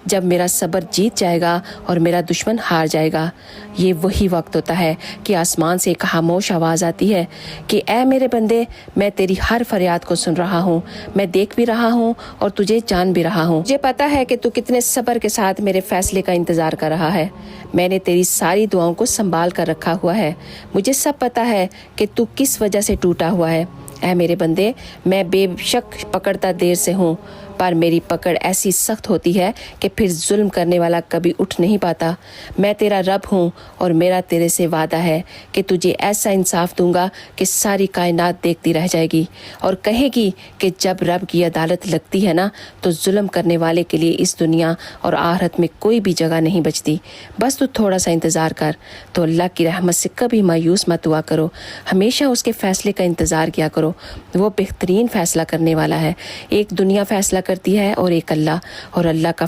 जब मेरा सब्र जीत जाएगा और मेरा दुश्मन हार जाएगा। ये वही वक्त होता है कि आसमान से एक खामोश आवाज़ आती है कि ऐ मेरे बंदे, मैं तेरी हर फरियाद को सुन रहा हूँ, मैं देख भी रहा हूँ और तुझे जान भी रहा हूँ। मुझे पता है कि तू कितने सब्र के साथ मेरे फैसले का इंतज़ार कर रहा है। मैंने तेरी सारी दुआओं को संभाल कर रखा हुआ है। मुझे सब पता है कि तू किस वजह से टूटा हुआ है। ऐ मेरे बंदे, मैं बेशक पकड़ता देर से हूँ, पर मेरी पकड़ ऐसी सख्त होती है कि फिर जुल्म करने वाला कभी उठ नहीं पाता। मैं तेरा रब हूँ और मेरा तेरे से वादा है कि तुझे ऐसा इंसाफ दूंगा कि सारी कायनात देखती रह जाएगी और कहेगी कि जब रब की अदालत लगती है ना, तो जुल्म करने वाले के लिए इस दुनिया और आखिरत में कोई भी जगह नहीं बचती। बस तू थोड़ा सा इंतज़ार कर। तो अल्लाह की रहमत से कभी मायूस मत हुआ करो, हमेशा उसके फ़ैसले का इंतज़ार किया करो। वो बेहतरीन फ़ैसला करने वाला है। एक दुनिया फ़ैसला करती है और एक अल्लाह, और अल्लाह का